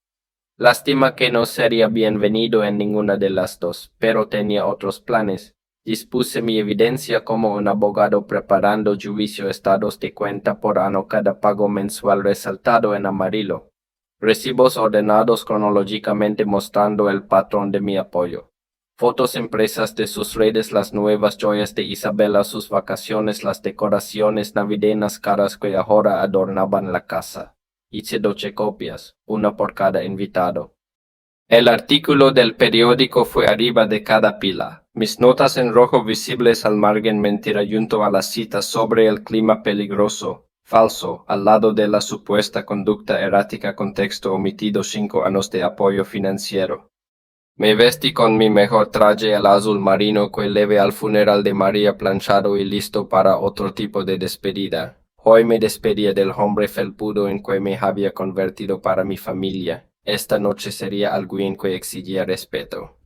Lástima que no sería bienvenido en ninguna de las dos, pero tenía otros planes. Dispuse mi evidencia como un abogado preparando juicio estados de cuenta por año cada pago mensual resaltado en amarillo. Recibos ordenados cronológicamente mostrando el patrón de mi apoyo. Fotos impresas de sus redes, las nuevas joyas de Isabela, sus vacaciones, las decoraciones navideñas caras que ahora adornaban la casa. Hice 12 copias, una por cada invitado. El artículo del periódico fue arriba de cada pila. Mis notas en rojo visibles al margen mentira junto a las citas sobre el clima peligroso, falso, al lado de la supuesta conducta errática con texto omitido 5 años de apoyo financiero. Me vestí con mi mejor traje al azul marino que llevé al funeral de María planchado y listo para otro tipo de despedida. Hoy me despedía del hombre felpudo en que me había convertido para mi familia. Esta noche sería alguien que exigía respeto.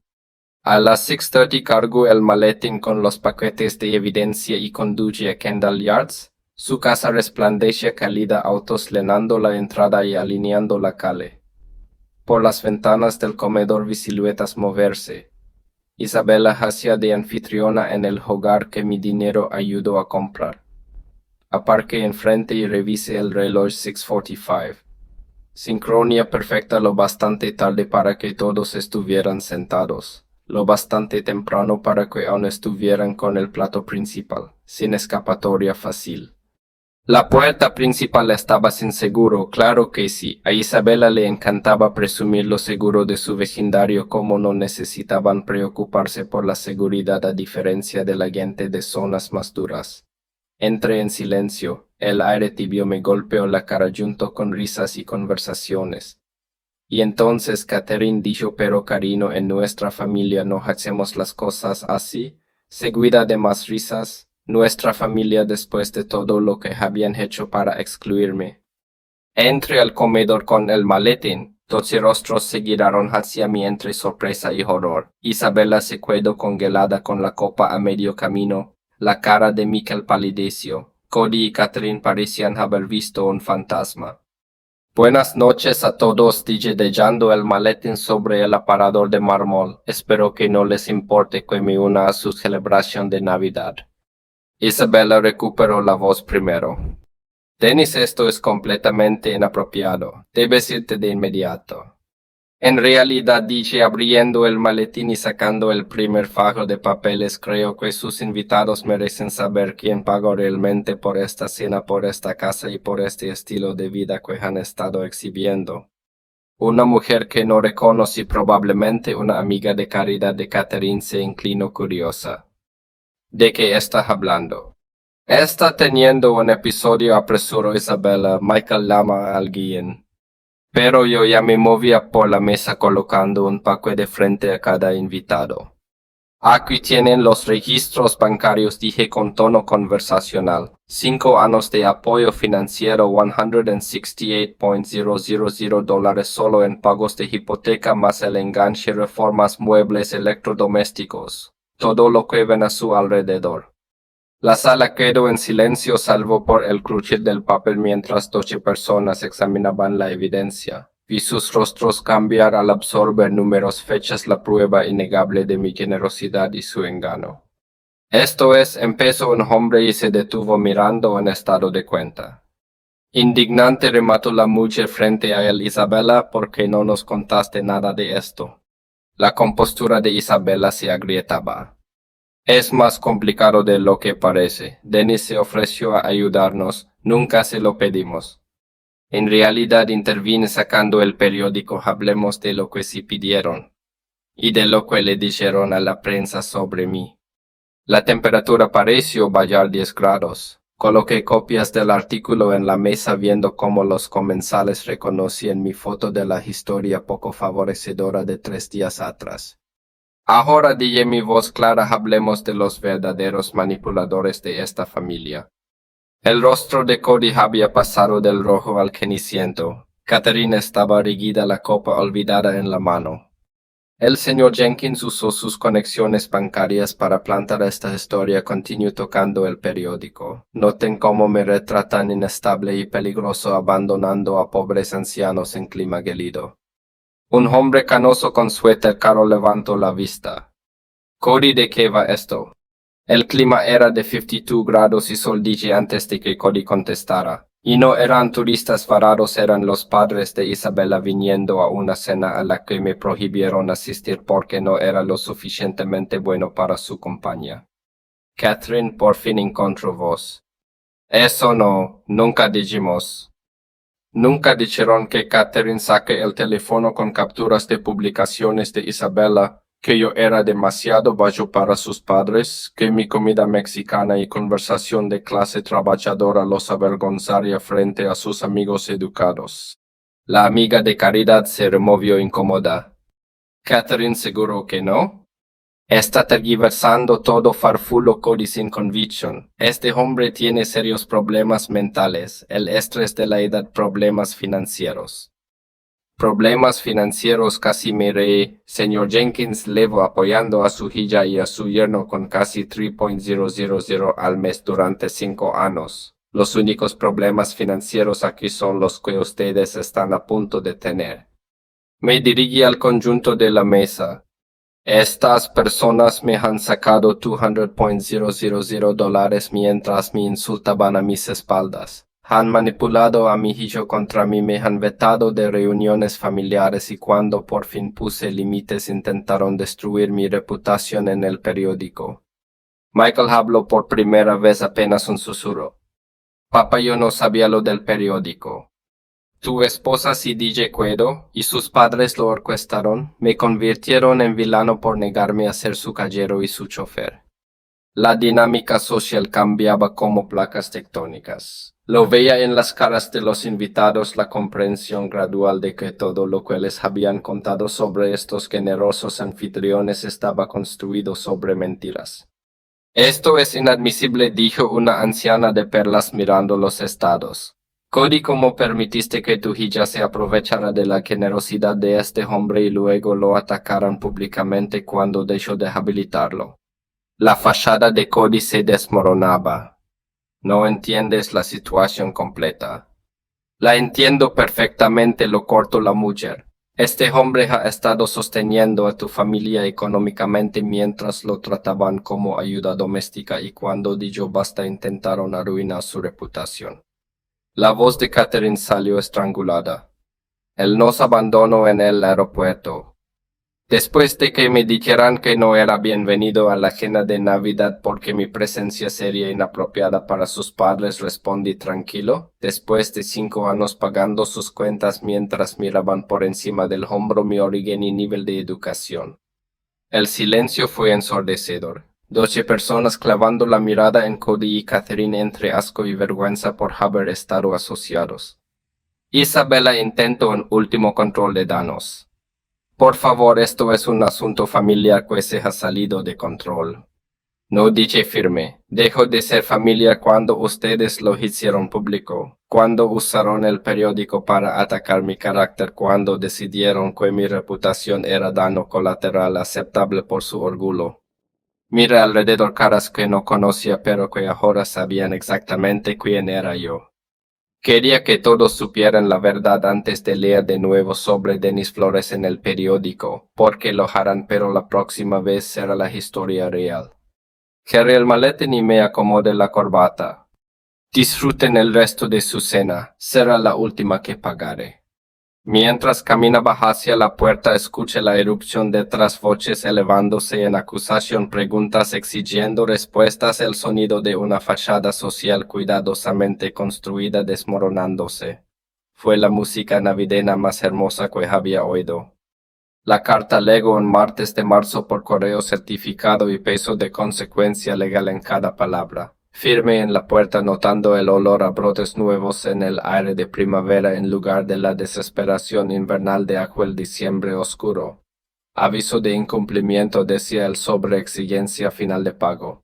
A las 6:30 cargó el maletín con los paquetes de evidencia y conduje a Kendall Yards. Su casa resplandecía cálida, autos llenando la entrada y alineando la calle. Por las ventanas del comedor vi siluetas moverse. Isabela hacía de anfitriona en el hogar que mi dinero ayudó a comprar. Aparqué enfrente y revisé el reloj 6:45. Sincronía perfecta, lo bastante tarde para que todos estuvieran sentados, lo bastante temprano para que aún estuvieran con el plato principal, sin escapatoria fácil. La puerta principal estaba sin seguro, claro que sí. A Isabela le encantaba presumir lo seguro de su vecindario, como no necesitaban preocuparse por la seguridad a diferencia de la gente de zonas más duras. Entré en silencio, el aire tibio me golpeó la cara junto con risas y conversaciones. Y entonces Catherine dijo: pero cariño, en nuestra familia no hacemos las cosas así, seguida de más risas. Nuestra familia, después de todo lo que habían hecho para excluirme. Entré al comedor con el maletín. 12 rostros se giraron hacia mí entre sorpresa y horror. Isabela se quedó congelada con la copa a medio camino. La cara de Michael palideció. Cody y Catherine parecían haber visto un fantasma. Buenas noches a todos, dije dejando el maletín sobre el aparador de mármol. Espero que no les importe que me una a su celebración de Navidad. Isabela recuperó la voz primero. Dennis, esto es completamente inapropiado. Debes irte de inmediato. En realidad, dije abriendo el maletín y sacando el primer fajo de papeles, creo que sus invitados merecen saber quién pagó realmente por esta cena, por esta casa y por este estilo de vida que han estado exhibiendo. Una mujer que no reconocí, probablemente una amiga de caridad de Catherine, se inclinó curiosa. ¿De qué estás hablando? Está teniendo un episodio, apresuró Isabela. Michael llama a alguien. Pero yo ya me movía por la mesa colocando un paquete frente a cada invitado. Aquí tienen los registros bancarios, dije con tono conversacional. 5 años de apoyo financiero, $168,000 solo en pagos de hipoteca más el enganche, reformas, muebles, electrodomésticos. Todo lo que ven a su alrededor. La sala quedó en silencio salvo por el crujir del papel mientras 12 personas examinaban la evidencia. Vi sus rostros cambiar al absorber números, fechas, la prueba innegable de mi generosidad y su engaño. Esto es, empezó un hombre y se detuvo mirando en estado de cuenta. Indignante, remató la mujer frente a él. Isabela, ¿por qué no nos contaste nada de esto? La compostura de Isabela se agrietaba. Es más complicado de lo que parece. Dennis se ofreció a ayudarnos. Nunca se lo pedimos. En realidad, intervine sacando el periódico. Hablemos de lo que sí pidieron. Y de lo que le dijeron a la prensa sobre mí. La temperatura pareció bajar 10 grados. Coloqué copias del artículo en la mesa viendo cómo los comensales reconocían mi foto de la historia poco favorecedora de 3 días atrás. Ahora, dije mi voz clara, hablemos de los verdaderos manipuladores de esta familia. El rostro de Cody había pasado del rojo al ceniciento. Catherine estaba erguida, la copa olvidada en la mano. El señor Jenkins usó sus conexiones bancarias para plantar esta historia. Continuó tocando el periódico. Noten cómo me retratan inestable y peligroso, abandonando a pobres ancianos en clima gélido. Un hombre canoso con suéter caro levantó la vista. Cody, ¿de qué va esto? El clima era de 52 grados y sol dije antes de que Cody contestara. Y no eran turistas varados, eran los padres de Isabella viniendo a una cena a la que me prohibieron asistir porque no era lo suficientemente bueno para su compañía. Catherine por fin encontró voz. Eso no, nunca dijimos. Nunca dijeron que Catherine saque el teléfono con capturas de publicaciones de Isabella, que yo era demasiado bajo para sus padres, que mi comida mexicana y conversación de clase trabajadora los avergonzaría frente a sus amigos educados. La amiga de Caridad se removió incómoda. Catherine seguro que no. Está tergiversando todo farfulo Cody sin convicción. Este hombre tiene serios problemas mentales, el estrés de la edad, problemas financieros. Problemas financieros, casi me reí. Señor Jenkins Levo apoyando a su hija y a su yerno con casi 3.000 al mes durante 5 años. Los únicos problemas financieros aquí son los que ustedes están a punto de tener. Me dirigí al conjunto de la mesa. Estas personas me han sacado $200.000 mientras me insultaban a mis espaldas. Han manipulado a mi hijo contra mí, me han vetado de reuniones familiares y cuando por fin puse límites intentaron destruir mi reputación en el periódico. Michael habló por primera vez, apenas un susurro. Papá, yo no sabía lo del periódico. Tu esposa sí DJ Cuedo y sus padres lo orquestaron, me convirtieron en villano por negarme a ser su callero y su chofer. La dinámica social cambiaba como placas tectónicas. Lo veía en las caras de los invitados, la comprensión gradual de que todo lo que les habían contado sobre estos generosos anfitriones estaba construido sobre mentiras. Esto es inadmisible, dijo una anciana de perlas mirando los estados. Cody, ¿cómo permitiste que tu hija se aprovechara de la generosidad de este hombre y luego lo atacaran públicamente cuando dejó de habilitarlo? La fachada de Cody se desmoronaba. No entiendes la situación completa. La entiendo perfectamente, lo cortó la mujer. Este hombre ha estado sosteniendo a tu familia económicamente mientras lo trataban como ayuda doméstica y cuando dijo basta intentaron arruinar su reputación. La voz de Catherine salió estrangulada. Él nos abandonó en el aeropuerto. Después de que me dijeran que no era bienvenido a la cena de Navidad porque mi presencia sería inapropiada para sus padres, respondí tranquilo, después de 5 años pagando sus cuentas mientras miraban por encima del hombro mi origen y nivel de educación. El silencio fue ensordecedor. 12 personas clavando la mirada en Cody y Catherine entre asco y vergüenza por haber estado asociados. Isabella intentó un último control de daños. Por favor, esto es un asunto familiar que se ha salido de control. No, dije firme. Dejó de ser familiar cuando ustedes lo hicieron público, cuando usaron el periódico para atacar mi carácter, cuando decidieron que mi reputación era daño colateral aceptable por su orgullo. Miré alrededor caras que no conocía pero que ahora sabían exactamente quién era yo. Quería que todos supieran la verdad antes de leer de nuevo sobre Denis Flores en el periódico, porque lo harán pero la próxima vez será la historia real. Cerré el maletín y me acomodé la corbata. Disfruten el resto de su cena, será la última que pagaré. Mientras caminaba hacia la puerta escuché la erupción de otras voces elevándose en acusación, preguntas exigiendo respuestas, el sonido de una fachada social cuidadosamente construida desmoronándose. Fue la música navideña más hermosa que había oído. La carta llegó un martes de marzo por correo certificado y peso de consecuencia legal en cada palabra. Firme en la puerta notando el olor a brotes nuevos en el aire de primavera en lugar de la desesperación invernal de aquel diciembre oscuro. Aviso de incumplimiento, decía el sobre exigencia final de pago.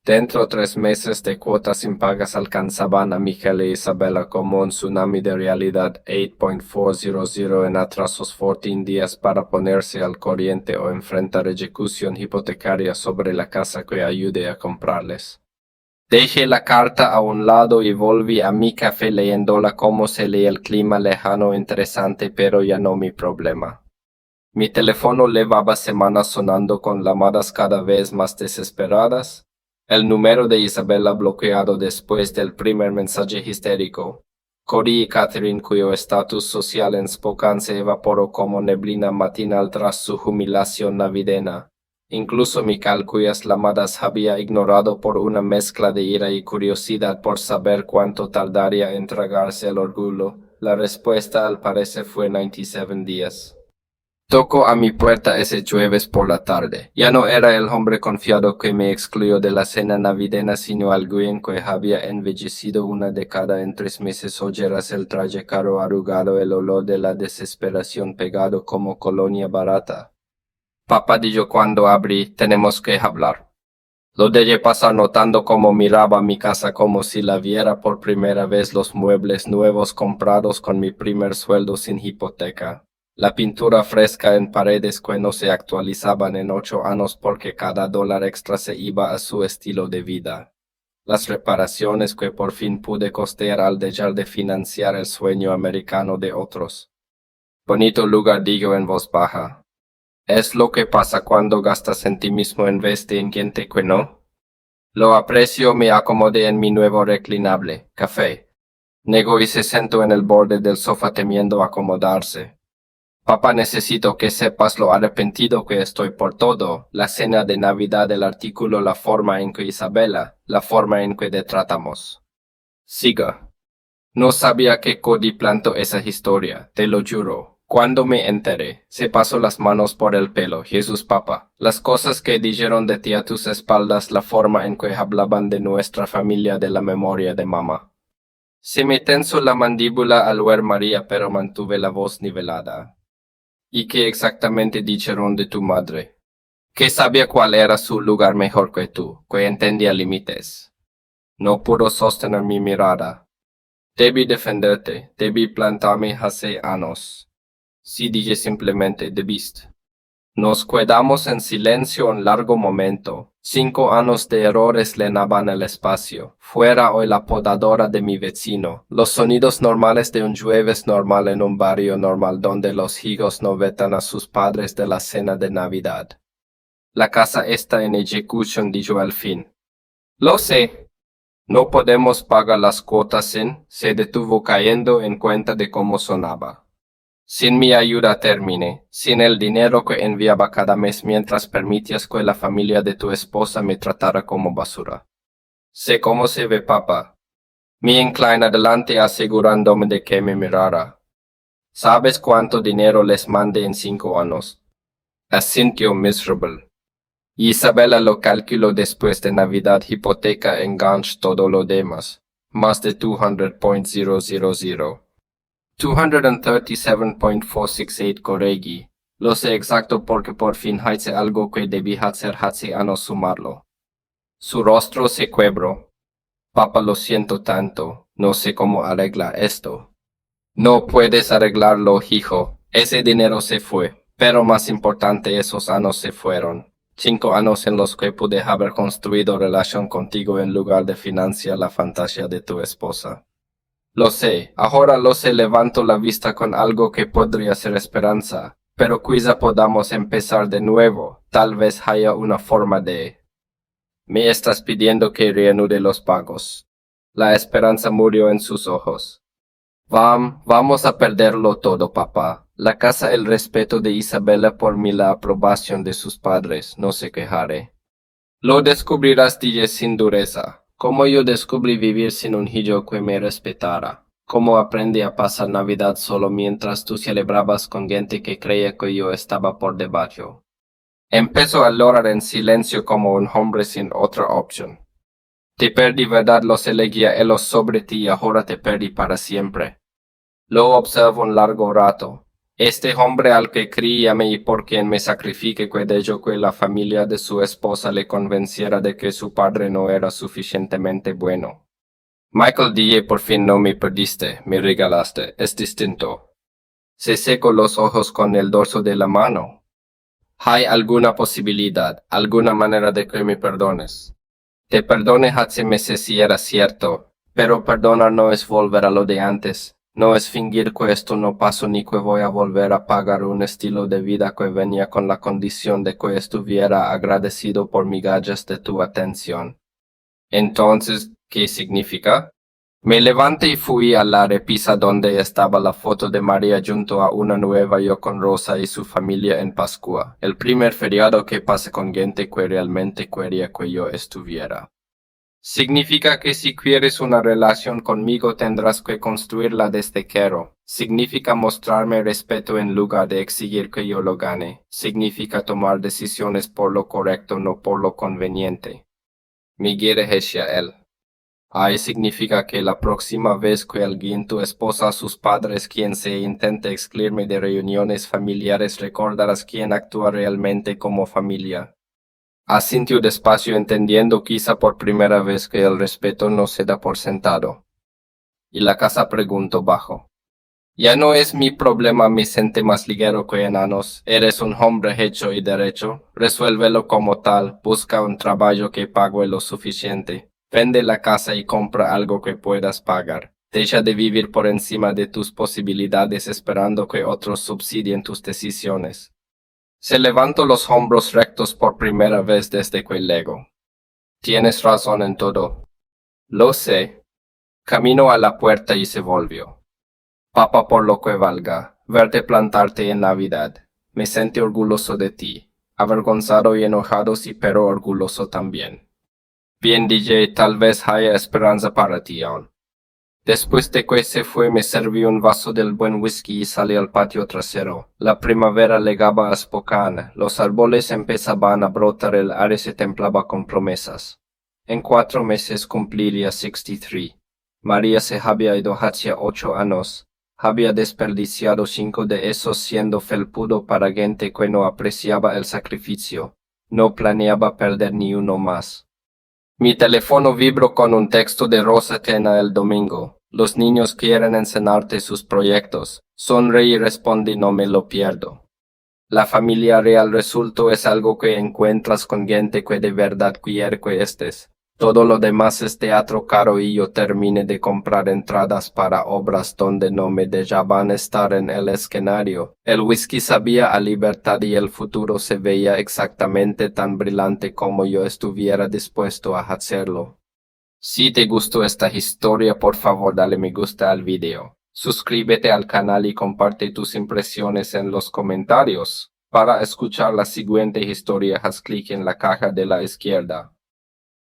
Dentro 3 meses de cuotas impagas alcanzaban a Michael e Isabella como un tsunami de realidad. 8.400 en atrasos 14 días para ponerse al corriente o enfrentar ejecución hipotecaria sobre la casa que ayude a comprarles. Dejé la carta a un lado y volví a mi café leyéndola como se lee el clima lejano, interesante pero ya no mi problema. Mi teléfono llevaba semanas sonando con llamadas cada vez más desesperadas. El número de Isabella bloqueado después del primer mensaje histérico. Cody y Catherine, cuyo estatus social en Spokane se evaporó como neblina matinal tras su jubilación navideña. Incluso Michael, cuyas llamadas había ignorado por una mezcla de ira y curiosidad por saber cuánto tardaría en tragarse el orgullo. La respuesta al parecer fue 97 días. Tocó a mi puerta ese jueves por la tarde. Ya no era el hombre confiado que me excluyó de la cena navideña, sino alguien que había envejecido una década en 3 meses, ojeras, el traje caro arrugado, el olor de la desesperación pegado como colonia barata. Papá dijo cuando abrí, tenemos que hablar. Lo dejé pasar notando cómo miraba mi casa como si la viera por primera vez, los muebles nuevos comprados con mi primer sueldo sin hipoteca. La pintura fresca en paredes que no se actualizaban en 8 años porque cada dólar extra se iba a su estilo de vida. Las reparaciones que por fin pude costear al dejar de financiar el sueño americano de otros. Bonito lugar, digo en voz baja. Es lo que pasa cuando gastas en ti mismo en vez de en gente que no. Lo aprecio, me acomodé en mi nuevo reclinable, café. Negó y se sentó en el borde del sofá temiendo acomodarse. Papá, necesito que sepas lo arrepentido que estoy por todo. La cena de Navidad, el artículo, la forma en que Isabella, la forma en que te tratamos. Siga. No sabía que Cody plantó esa historia, te lo juro. Cuando me enteré, se pasó las manos por el pelo. Jesús, papá. Las cosas que dijeron de ti a tus espaldas, la forma en que hablaban de nuestra familia, de la memoria de mamá. Se me tensó la mandíbula al ver María, pero mantuve la voz nivelada. ¿Y qué exactamente dijeron de tu madre? Que sabía cuál era su lugar mejor que tú, que entendía límites. No pudo sostener mi mirada. Debí defenderte, debí plantarme hace años. Sí, dije simplemente, debiste. Nos quedamos en silencio un largo momento. 5 años de errores llenaban el espacio. Fuera hoy la podadora de mi vecino. Los sonidos normales de un jueves normal en un barrio normal donde los hijos no vetan a sus padres de la cena de Navidad. La casa está en ejecución, dijo al fin. Lo sé. No podemos pagar las cuotas sin. Se detuvo cayendo en cuenta de cómo sonaba. Sin mi ayuda terminé, sin el dinero que enviaba cada mes mientras permitías que la familia de tu esposa me tratara como basura. Sé cómo se ve, papá. Me incliné adelante asegurándome de que me mirara. ¿Sabes cuánto dinero les mandé en 5 años? Asintió miserable. Isabella lo calculó después de Navidad, hipoteca, enganche, todo lo demás. Más de 200.000. 237.468 corregí. Lo sé exacto porque por fin hice algo que debí hacer hace años, sumarlo. Su rostro se quebró. Papá, lo siento tanto. No sé cómo arreglar esto. No puedes arreglarlo, hijo. Ese dinero se fue. Pero más importante, esos años se fueron. 5 años en los que pude haber construido relación contigo en lugar de financiar la fantasía de tu esposa. Lo sé, ahora lo sé, levanto la vista con algo que podría ser esperanza, pero quizá podamos empezar de nuevo, tal vez haya una forma de... Me estás pidiendo que reanude los pagos. La esperanza murió en sus ojos. Vamos a perderlo todo, papá. La casa, el respeto de Isabella por mí, la aprobación de sus padres, no se quejaré. Lo descubrirás, dije sin dureza. Como yo descubrí vivir sin un hijo que me respetara. Cómo aprendí a pasar Navidad solo mientras tú celebrabas con gente que creía que yo estaba por debajo. Empezó a llorar en silencio como un hombre sin otra opción. Te perdí, verdad, los elegía él sobre ti y ahora te perdí para siempre. Lo observo un largo rato. Este hombre al que creíame y por quien me sacrifiqué, que dejó que la familia de su esposa le convenciera de que su padre no era suficientemente bueno. Michael, dije, por fin no me perdiste, me regalaste, es distinto. Se secó los ojos con el dorso de la mano. ¿Hay alguna posibilidad, alguna manera de que me perdones? Te perdoné hace meses si era cierto, pero perdonar no es volver a lo de antes. No es fingir que esto no pasó ni que voy a volver a pagar un estilo de vida que venía con la condición de que estuviera agradecido por migajas de tu atención. Entonces, ¿qué significa? Me levanté y fui a la repisa donde estaba la foto de María junto a una nueva yo con Rosa y su familia en Pascua, el primer feriado que pasé con gente que realmente quería que yo estuviera. Significa que si quieres una relación conmigo tendrás que construirla desde cero. Significa mostrarme respeto en lugar de exigir que yo lo gane. Significa tomar decisiones por lo correcto, no por lo conveniente. Miguel él. Ahí significa que la próxima vez que alguien, tu esposa, sus padres, quien se intente excluirme de reuniones familiares, recordarás quién actúa realmente como familia. Asintió despacio entendiendo quizá por primera vez que el respeto no se da por sentado. Y la casa preguntó bajo. Ya no es mi problema, me siente más ligero que enanos. Eres un hombre hecho y derecho. Resuélvelo como tal. Busca un trabajo que pague lo suficiente. Vende la casa y compra algo que puedas pagar. Deja de vivir por encima de tus posibilidades esperando que otros subsidien tus decisiones. Se levantó los hombros rectos por primera vez desde que llegó. Tienes razón en todo. Lo sé. Caminó a la puerta y se volvió. Papá, por lo que valga, verte plantarte en Navidad. Me siento orgulloso de ti. Avergonzado y enojado, sí, pero orgulloso también. Bien, DJ, tal vez haya esperanza para ti aún. Después de que se fue, me serví un vaso del buen whisky y salí al patio trasero. La primavera llegaba a Spokane. Los árboles empezaban a brotar, el aire se templaba con promesas. En 4 meses cumpliría 63. María se había ido hacia 8 años. Había desperdiciado 5 de esos siendo felpudo para gente que no apreciaba el sacrificio. No planeaba perder ni uno más. Mi teléfono vibró con un texto de Rosa Tena el domingo. Los niños quieren enseñarte sus proyectos. Sonreí y respondí, no me lo pierdo. La familia real resultó es algo que encuentras con gente que de verdad quiere que estés. Todo lo demás es teatro caro y yo terminé de comprar entradas para obras donde no me dejaban estar en el escenario. El whisky sabía a libertad y el futuro se veía exactamente tan brillante como yo estuviera dispuesto a hacerlo. Si te gustó esta historia, por favor dale me gusta al video. Suscríbete al canal y comparte tus impresiones en los comentarios. Para escuchar la siguiente historia, haz clic en la caja de la izquierda.